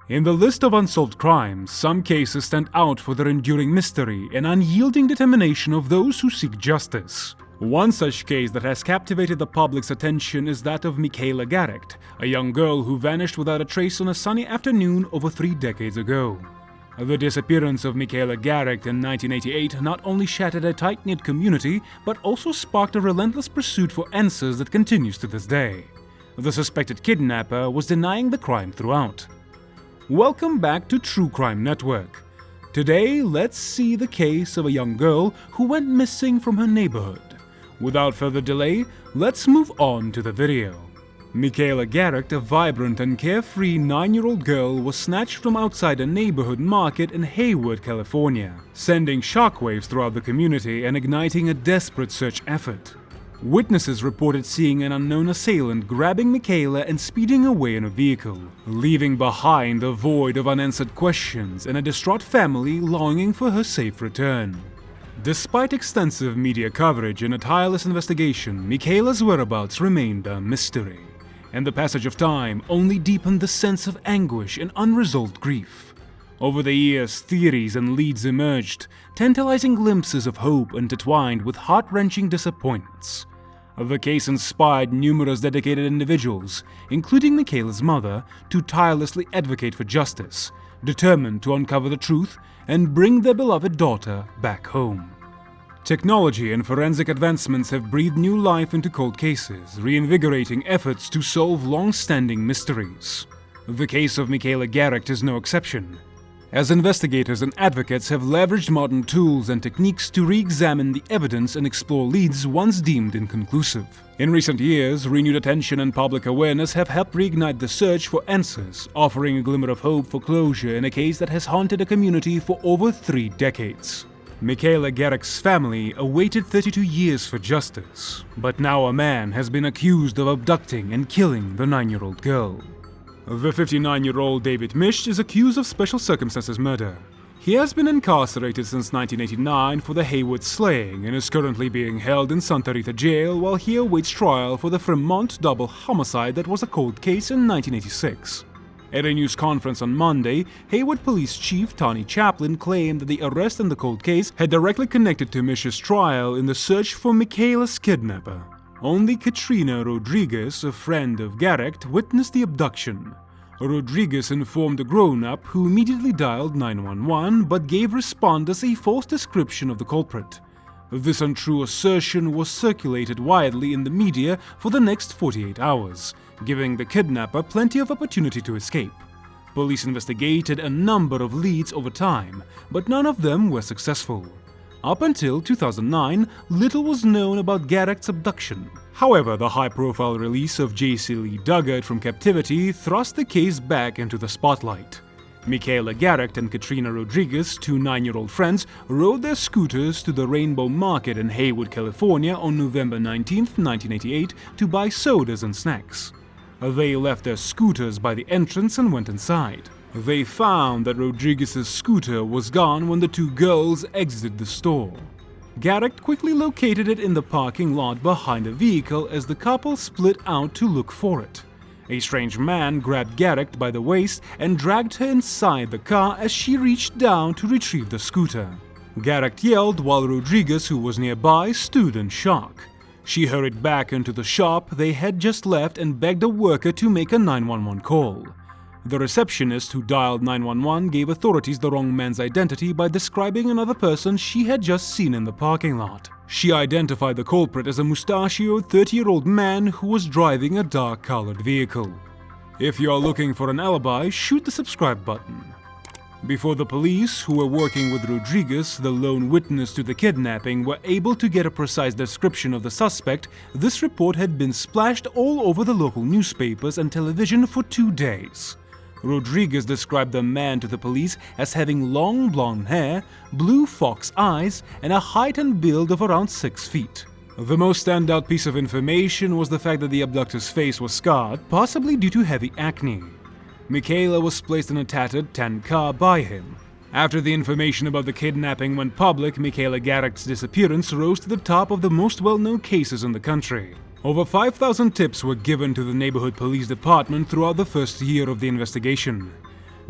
In the list of unsolved crimes, some cases stand out for their enduring mystery and unyielding determination of those who seek justice. One such case that has captivated the public's attention is that of Michaela Garecht, a young girl who vanished without a trace on a sunny afternoon over 3 decades ago. The disappearance of Michaela Garecht in 1988 not only shattered a tight-knit community, but also sparked a relentless pursuit for answers that continues to this day. The suspected kidnapper was denying the crime throughout. Welcome back to True Crime Network. Today, let's see the case of a young girl who went missing from her neighborhood. Without further delay, let's move on to the video. Michaela Garecht, a vibrant and carefree 9-year-old girl, was snatched from outside a neighborhood market in Hayward, California, sending shockwaves throughout the community and igniting a desperate search effort. Witnesses reported seeing an unknown assailant grabbing Michaela and speeding away in a vehicle, leaving behind a void of unanswered questions and a distraught family longing for her safe return. Despite extensive media coverage and a tireless investigation, Michaela's whereabouts remained a mystery, and the passage of time only deepened the sense of anguish and unresolved grief. Over the years, theories and leads emerged, tantalizing glimpses of hope intertwined with heart-wrenching disappointments. The case inspired numerous dedicated individuals, including Michaela's mother, to tirelessly advocate for justice, determined to uncover the truth and bring their beloved daughter back home. Technology and forensic advancements have breathed new life into cold cases, reinvigorating efforts to solve long-standing mysteries. The case of Michaela Garecht is no exception, as investigators and advocates have leveraged modern tools and techniques to re-examine the evidence and explore leads once deemed inconclusive. In recent years, renewed attention and public awareness have helped reignite the search for answers, offering a glimmer of hope for closure in a case that has haunted a community for over 3 decades. Michaela Garecht's family awaited 32 years for justice, but now a man has been accused of abducting and killing the 9-year-old girl. The 59-year-old David Misch is accused of special circumstances murder. He has been incarcerated since 1989 for the Hayward slaying and is currently being held in Santa Rita jail while he awaits trial for the Fremont double homicide that was a cold case in 1986. At a news conference on Monday, Hayward Police Chief Tony Chaplin claimed that the arrest in the cold case had directly connected to Misch's trial in the search for Michaela's kidnapper. Only Katrina Rodriguez, a friend of Garecht, witnessed the abduction. Rodriguez informed a grown-up who immediately dialed 911 but gave responders a false description of the culprit. This untrue assertion was circulated widely in the media for the next 48 hours, giving the kidnapper plenty of opportunity to escape. Police investigated a number of leads over time, but none of them were successful. Up until 2009, little was known about Garecht's abduction. However, the high-profile release of J.C. Lee Duggart from captivity thrust the case back into the spotlight. Michaela Garecht and Katrina Rodriguez, 2 9-year-old friends, rode their scooters to the Rainbow Market in Hayward, California on November 19, 1988 to buy sodas and snacks. They left their scooters by the entrance and went inside. They found that Rodriguez's scooter was gone when the 2 girls exited the store. Garecht quickly located it in the parking lot behind a vehicle as the couple split out to look for it. A strange man grabbed Garecht by the waist and dragged her inside the car as she reached down to retrieve the scooter. Garecht yelled while Rodriguez, who was nearby, stood in shock. She hurried back into the shop they had just left and begged a worker to make a 911 call. The receptionist who dialed 911 gave authorities the wrong man's identity by describing another person she had just seen in the parking lot. She identified the culprit as a mustachioed 30-year-old man who was driving a dark-colored vehicle. If you are looking for an alibi, shoot the subscribe button. Before the police, who were working with Rodriguez, the lone witness to the kidnapping, were able to get a precise description of the suspect, this report had been splashed all over the local newspapers and television for 2 days. Rodriguez described the man to the police as having long blonde hair, blue fox eyes, and a height and build of around 6 feet. The most standout piece of information was the fact that the abductor's face was scarred, possibly due to heavy acne. Michaela was placed in a tattered tan car by him. After the information about the kidnapping went public, Michaela Garecht's disappearance rose to the top of the most well-known cases in the country. Over 5,000 tips were given to the neighborhood police department throughout the first year of the investigation.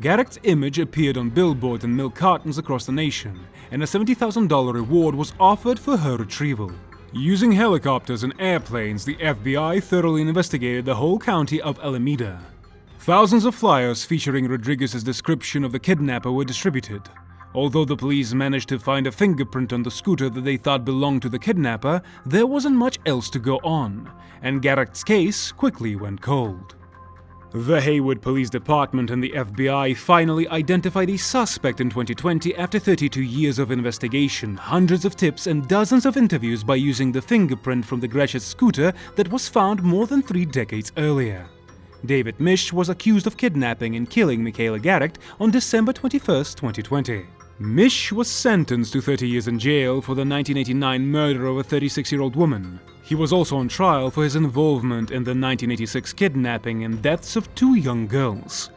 Garecht's image appeared on billboards and milk cartons across the nation, and a $70,000 reward was offered for her retrieval. Using helicopters and airplanes, the FBI thoroughly investigated the whole county of Alameda. Thousands of flyers featuring Rodriguez's description of the kidnapper were distributed. Although the police managed to find a fingerprint on the scooter that they thought belonged to the kidnapper, there wasn't much else to go on, and Garecht's case quickly went cold. The Hayward Police Department and the FBI finally identified a suspect in 2020 after 32 years of investigation, hundreds of tips, and dozens of interviews by using the fingerprint from the Garecht scooter that was found more than 3 decades earlier. David Misch was accused of kidnapping and killing Michaela Garecht on December 21, 2020. Misch was sentenced to 30 years in jail for the 1989 murder of a 36-year-old woman. He was also on trial for his involvement in the 1986 kidnapping and deaths of 2 young girls.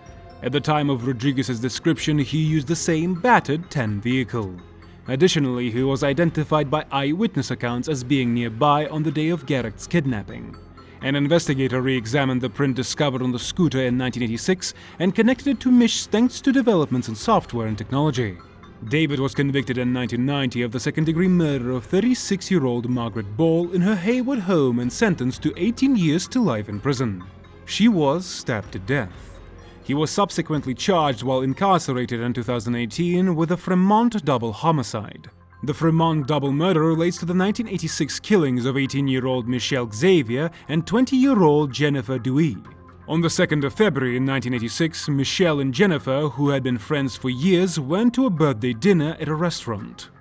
At the time of Rodriguez's description, he used the same battered 10 vehicle. Additionally, he was identified by eyewitness accounts as being nearby on the day of Garecht's kidnapping. An investigator re-examined the print discovered on the scooter in 1986 and connected it to Misch thanks to developments in software and technology. David was convicted in 1990 of the second-degree murder of 36-year-old Margaret Ball in her Hayward home and sentenced to 18 years to life in prison. She was stabbed to death. He was subsequently charged while incarcerated in 2018 with a Fremont double homicide. The Fremont double murder relates to the 1986 killings of 18-year-old Michelle Xavier and 20-year-old Jennifer Dewey. On the 2nd of February in 1986, Michelle and Jennifer, who had been friends for years, went to a birthday dinner at a restaurant.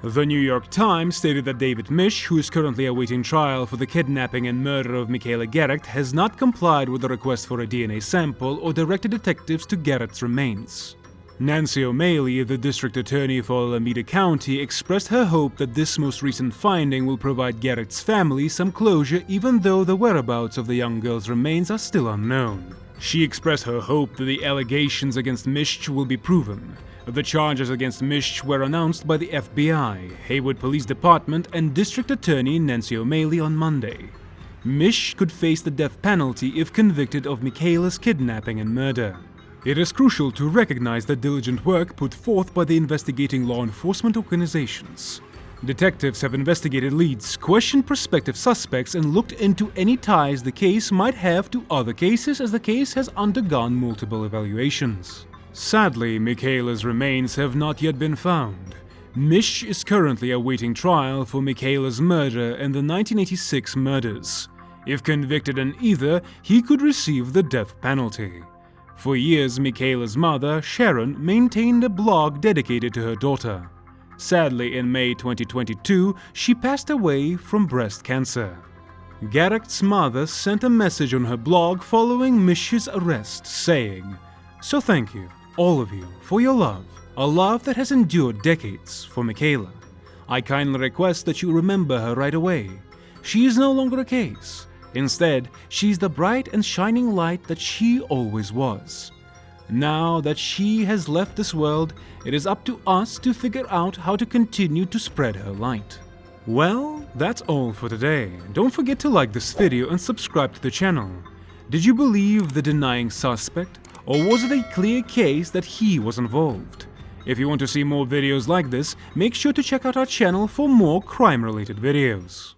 The New York Times stated that David Misch, who is currently awaiting trial for the kidnapping and murder of Michaela Garecht, has not complied with the request for a DNA sample or directed detectives to Garecht's remains. Nancy O'Malley, the district attorney for Alameda County, expressed her hope that this most recent finding will provide Garecht's family some closure even though the whereabouts of the young girl's remains are still unknown. She expressed her hope that the allegations against Misch will be proven. The charges against Misch were announced by the FBI, Hayward Police Department, and District Attorney Nancy O'Malley on Monday. Misch could face the death penalty if convicted of Michaela's kidnapping and murder. It is crucial to recognize the diligent work put forth by the investigating law enforcement organizations. Detectives have investigated leads, questioned prospective suspects, and looked into any ties the case might have to other cases as the case has undergone multiple evaluations. Sadly, Michaela's remains have not yet been found. Misch is currently awaiting trial for Michaela's murder and the 1986 murders. If convicted in either, he could receive the death penalty. For years, Michaela's mother, Sharon, maintained a blog dedicated to her daughter. Sadly, in May 2022, she passed away from breast cancer. Garecht's mother sent a message on her blog following Misch's arrest, saying, "So thank you, all of you, for your love, a love that has endured decades for Michaela. I kindly request that you remember her right away. She is no longer a case. Instead, she's the bright and shining light that she always was. Now that she has left this world, it is up to us to figure out how to continue to spread her light." Well, that's all for today. Don't forget to like this video and subscribe to the channel. Did you believe the denying suspect, or was it a clear case that he was involved? If you want to see more videos like this, make sure to check out our channel for more crime-related videos.